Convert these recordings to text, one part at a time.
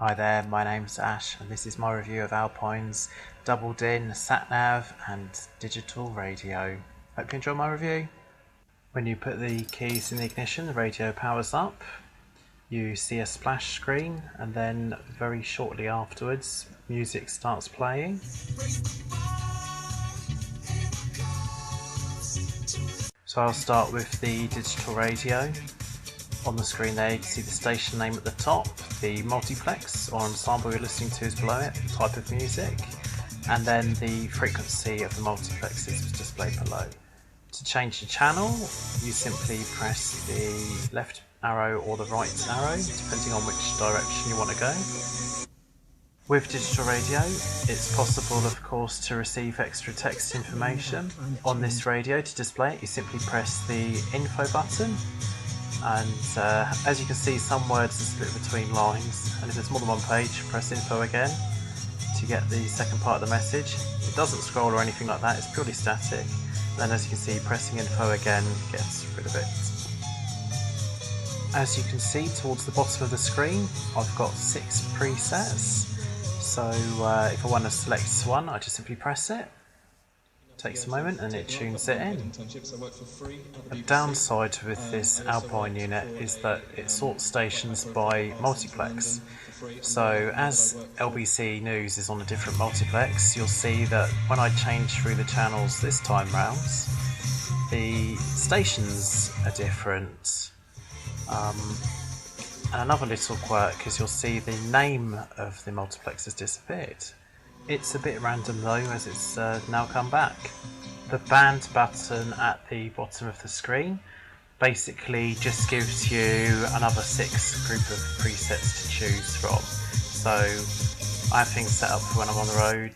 Hi there, my name's Ash and this is my review of Alpine's double-DIN SatNav and digital radio. Hope you enjoy my review. When you put the keys in the ignition, the radio powers up. You see a splash screen and then very shortly afterwards music starts playing. So I'll start with the digital radio. On the screen there you can see the station name at the top, the multiplex or ensemble you're listening to is below it, the type of music, and then the frequency of the multiplex is displayed below. To change the channel you simply press the left arrow or the right arrow depending on which direction you want to go. With digital radio it's possible of course to receive extra text information. On this radio, to display it you simply press the info button. And as you can see, some words are split between lines, and if there's more than one page, press info again to get the second part of the message. It doesn't scroll or anything like that, it's purely static. Then as you can see, pressing info again gets rid of it. As you can see towards the bottom of the screen, I've got 6 presets. So if I want to select one, I just simply press it. Takes a moment and it tunes it in. A downside with this Alpine unit is that it sorts stations by multiplex. So as LBC News is on a different multiplex, you'll see that when I change through the channels this time round, the stations are different. And another little quirk is you'll see the name of the multiplex has disappeared. It's a bit random though, as it's now come back. The band button at the bottom of the screen basically just gives you another 6 group of presets to choose from. So I have things set up for when I'm on the road,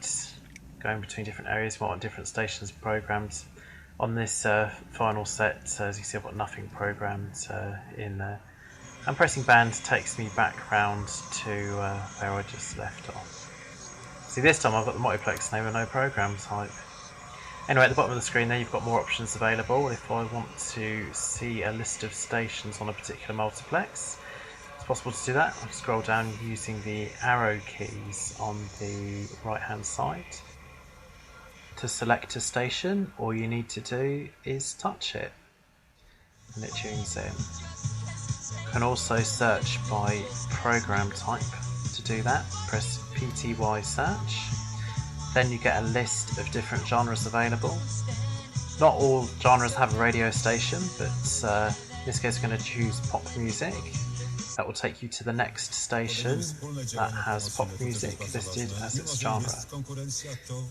going between different areas, what different stations programmed. On this final set, as you see, I've got nothing programmed in there. And pressing band takes me back round to where I just left off. See, this time I've got the multiplex name and no program type. Anyway, at the bottom of the screen there you've got more options available. If I want to see a list of stations on a particular multiplex, it's possible to do that. I'll scroll down using the arrow keys on the right hand side. To select a station, all you need to do is touch it and it tunes in. You can also search by program type. To do that, press PTY search, then you get a list of different genres available. Not all genres have a radio station, but in this case we're going to choose pop music. That will take you to the next station that has pop music listed as its genre.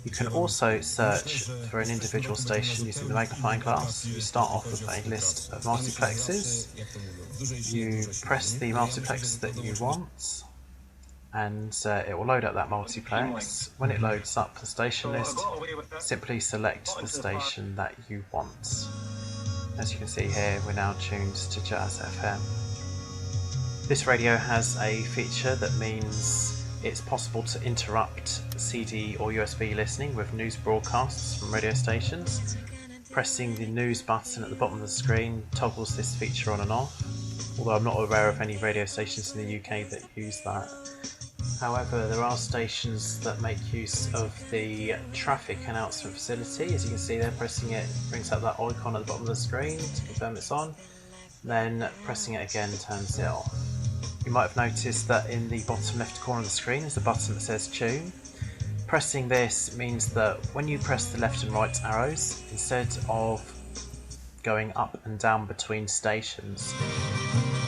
You can also search for an individual station using the magnifying glass. You start off with a list of multiplexes. You press the multiplex that you want, and it will load up that multiplex. When it loads up the station list, simply select the station that you want. As you can see here, we're now tuned to Jazz FM. This radio has a feature that means it's possible to interrupt CD or USB listening with news broadcasts from radio stations. Pressing the news button at the bottom of the screen toggles this feature on and off, although I'm not aware of any radio stations in the UK that use that. However, there are stations that make use of the traffic announcement facility. As you can see there, pressing it brings up that icon at the bottom of the screen to confirm it's on. Then pressing it again turns it off. You might have noticed that in the bottom left corner of the screen is a button that says tune. Pressing this means that when you press the left and right arrows, instead of going up and down between stations,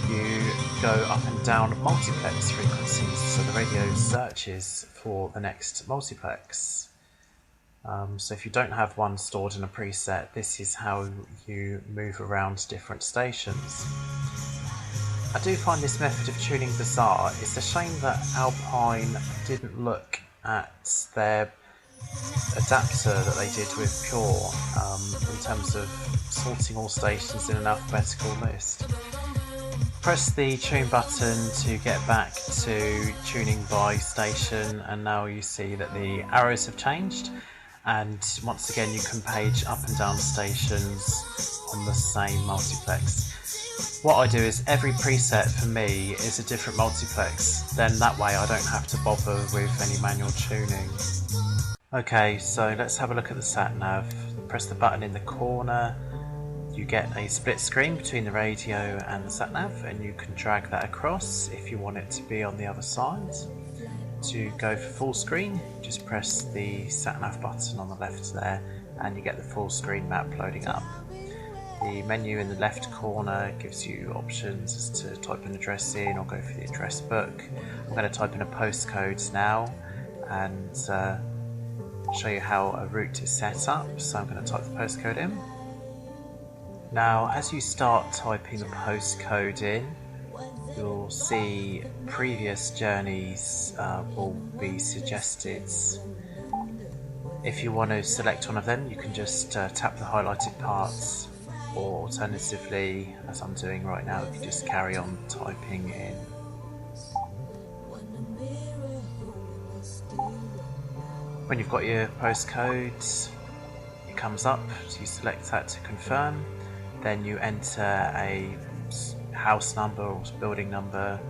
you go up and down multiplex frequencies, so the radio searches for the next multiplex. So if you don't have one stored in a preset, this is how you move around different stations. I do find this method of tuning bizarre. It's a shame that Alpine didn't look at their adapter that they did with Pure in terms of sorting all stations in an alphabetical list. Press the tune button to get back to tuning by station, and now you see that the arrows have changed and once again you can page up and down stations on the same multiplex. What I do is every preset for me is a different multiplex, then that way I don't have to bother with any manual tuning. Okay, so let's have a look at the sat-nav. Press the button in the corner, you get a split screen between the radio and the sat-nav, and you can drag that across if you want it to be on the other side. To go for full screen, just press the sat-nav button on the left there and you get the full screen map loading up. The menu in the left corner gives you options as to type an address in or go for the address book. I'm going to type in a postcode now and show you how a route is set up. So I'm going to type the postcode in. Now as you start typing the postcode in, you'll see previous journeys will be suggested. If you want to select one of them, you can just tap the highlighted parts, or alternatively, as I'm doing right now, you can just carry on typing in. When you've got your postcode, it comes up, so you select that to confirm, then you enter a house number or building number.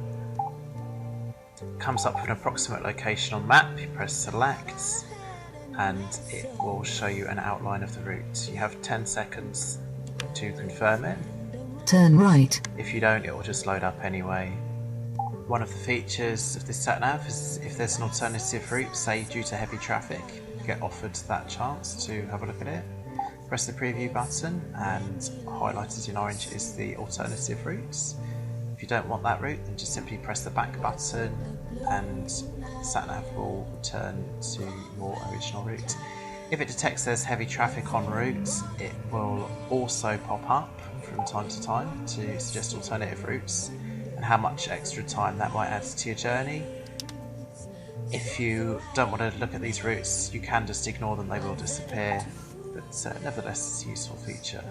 Comes up with an approximate location on the map, you press select and it will show you an outline of the route. You have 10 seconds to confirm it. Turn right. If you don't, it will just load up anyway. One of the features of this sat-nav is if there's an alternative route, say due to heavy traffic, you get offered that chance to have a look at it. Press the preview button and highlighted in orange is the alternative routes. If you don't want that route, then just simply press the back button and sat-nav will return to your original route. If it detects there's heavy traffic en route, it will also pop up from time to time to suggest alternative routes and how much extra time that might add to your journey. If you don't want to look at these routes, you can just ignore them, they will disappear, but nevertheless it's a useful feature.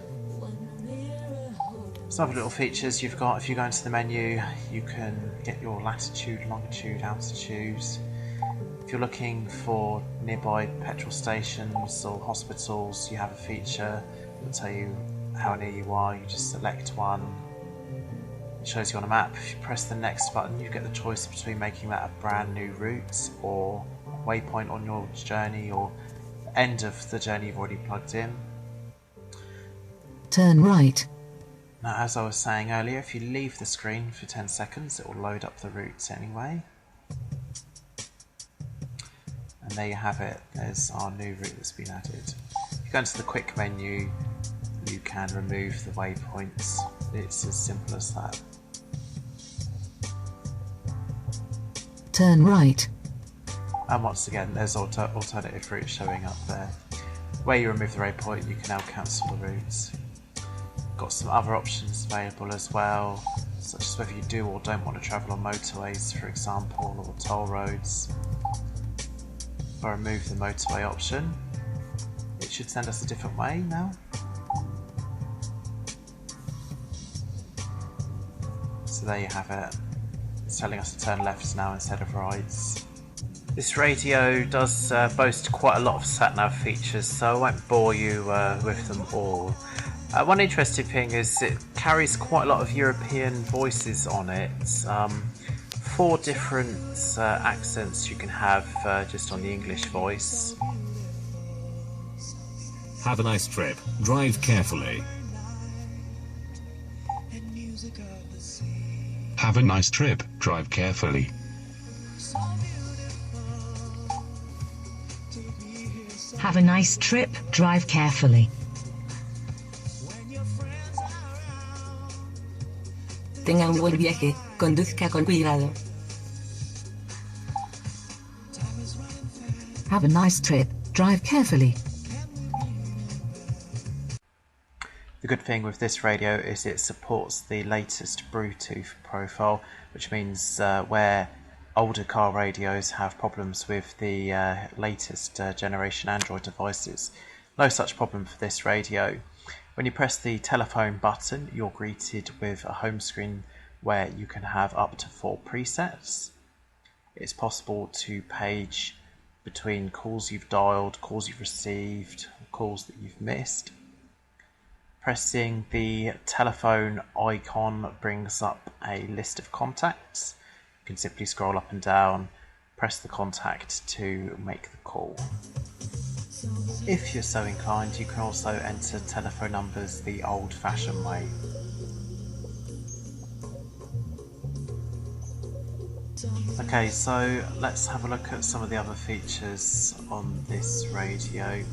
Some other little features you've got, if you go into the menu, you can get your latitude, longitude, altitude. If you're looking for nearby petrol stations or hospitals, you have a feature that will tell you how near you are. You just select one, it shows you on a map. If you press the next button, you get the choice between making that a brand new route or a waypoint on your journey or the end of the journey you've already plugged in. Turn right. Now, as I was saying earlier, if you leave the screen for 10 seconds, it will load up the routes anyway. And there you have it, there's our new route that's been added. If you go into the quick menu, you can remove the waypoints. It's as simple as that. Turn right. And once again, there's alternative routes showing up there. Where you remove the waypoint, you can now cancel the routes. Got some other options available as well, such as whether you do or don't want to travel on motorways, for example, or toll roads. If I remove the motorway option, it should send us a different way now. So there you have it. It's telling us to turn left now instead of right. This radio does boast quite a lot of sat-nav features, so I won't bore you with them all. One interesting thing is it carries quite a lot of European voices on it. 4 different accents you can have just on the English voice. Have a nice trip. Drive carefully. Have a nice trip. Drive carefully. Have a nice trip. Drive carefully. Tenga un buen viaje, conduzca con cuidado. Have a nice trip, drive carefully. The good thing with this radio is it supports the latest Bluetooth profile, which means where older car radios have problems with the latest generation Android devices, no such problem for this radio. When you press the telephone button, you're greeted with a home screen where you can have up to 4 presets. It's possible to page between calls you've dialed, calls you've received, calls that you've missed. Pressing the telephone icon brings up a list of contacts. You can simply scroll up and down, press the contact to make the call. If you're so inclined, you can also enter telephone numbers the old-fashioned way. Okay, so let's have a look at some of the other features on this radio.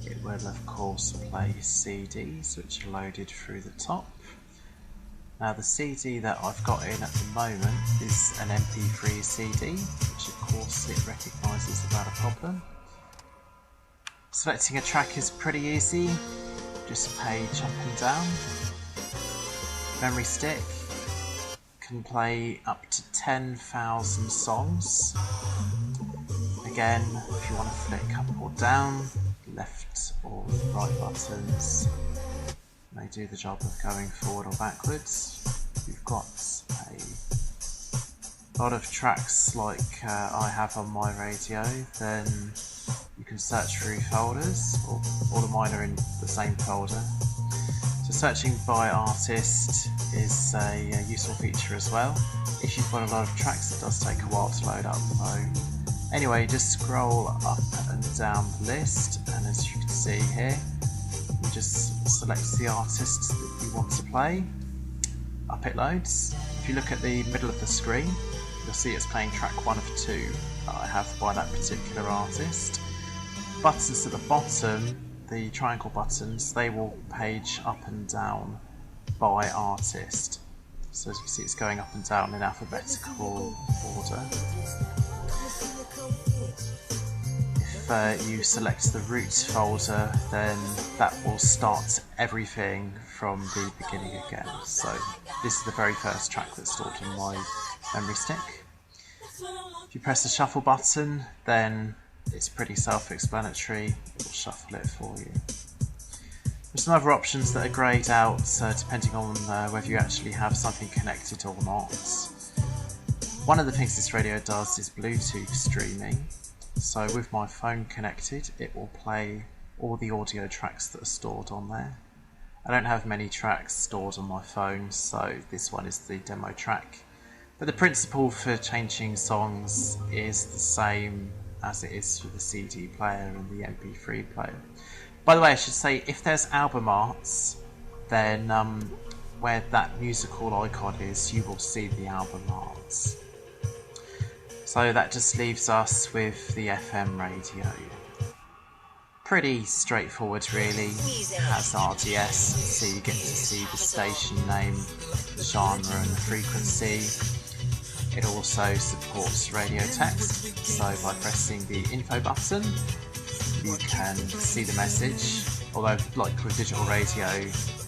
It will of course play CDs, which are loaded through the top. Now the CD that I've got in at the moment is an MP3 CD, which of course it recognises without a problem. Selecting a track is pretty easy, just a page up and down. Memory stick can play up to 10,000 songs. Again, if you want to flick up or down, left or right buttons may do the job of going forward or backwards. You've got a lot of tracks like I have on my radio, then you can search through folders, or all of mine are in the same folder. So searching by artist is a useful feature as well. If you've got a lot of tracks, it does take a while to load up though. Anyway, just scroll up and down the list, and as you can see here, you just select the artist that you want to play. Up it loads. If you look at the middle of the screen, you'll see it's playing track 1 of 2 that I have by that particular artist. Buttons at the bottom, the triangle buttons, they will page up and down by artist. So as you can see, it's going up and down in alphabetical order. If you select the root folder, then that will start everything from the beginning again. So this is the very first track that's stored on my memory stick. If you press the shuffle button, then it's pretty self-explanatory. It will shuffle it for you. There's some other options that are greyed out depending on whether you actually have something connected or not. One of the things this radio does is Bluetooth streaming. So with my phone connected, it will play all the audio tracks that are stored on there. I don't have many tracks stored on my phone, so this one is the demo track. But the principle for changing songs is the same as it is for the CD player and the MP3 player. By the way, I should say, if there's album arts, then where that musical icon is, you will see the album arts. So that just leaves us with the FM radio. Pretty straightforward really. It has RDS, so you get to see the station name, the genre and the frequency. It also supports radio text, so by pressing the info button you can see the message, although like with digital radio,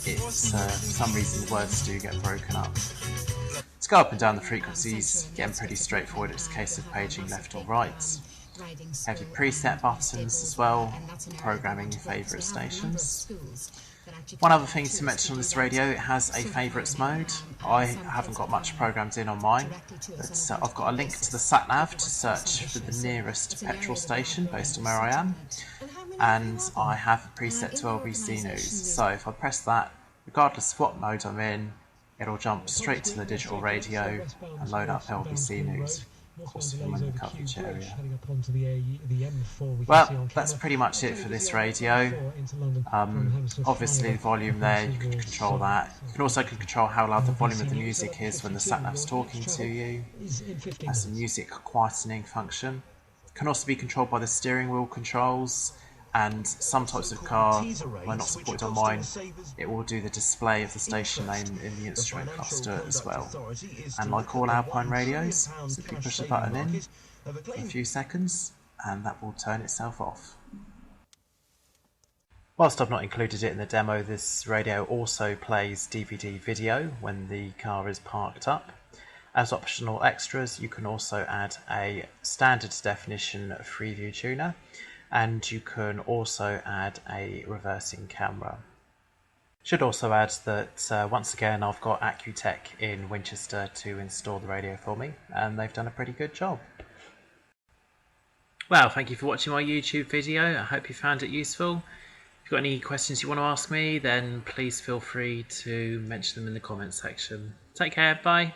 it's for some reason the words do get broken up. To go up and down the frequencies, again pretty straightforward, it's a case of paging left or right. You have your preset buttons as well, programming your favourite stations. One other thing to mention on this radio, it has a favourites mode. I haven't got much programmed in on mine, but I've got a link to the SatNav to search for the nearest petrol station based on where I am, and I have a preset to LBC News, so if I press that, regardless of what mode I'm in, it'll jump straight to the digital radio and load up LBC News. Of course, if I'm in the coverage area. Well, that's pretty much it for this radio. Obviously the volume there, you can control that. You can also control how loud the volume of the music is when the SatNav's talking to you. It has a music quietening function. It can also be controlled by the steering wheel controls, and some types of car, when not supported on mine, it will do the display of the station name in the instrument cluster as well. And like all Alpine radios, simply push the button in for a few seconds and that will turn itself off. Whilst I've not included it in the demo, this radio also plays DVD video when the car is parked up. As optional extras, you can also add a standard definition Freeview tuner, and you can also add a reversing camera. Should also add that once again I've got Accutech in Winchester to install the radio for me, and they've done a pretty good job. Well, thank you for watching my YouTube video. I hope you found it useful. If you've got any questions you want to ask me, then please feel free to mention them in the comments section. Take care, bye.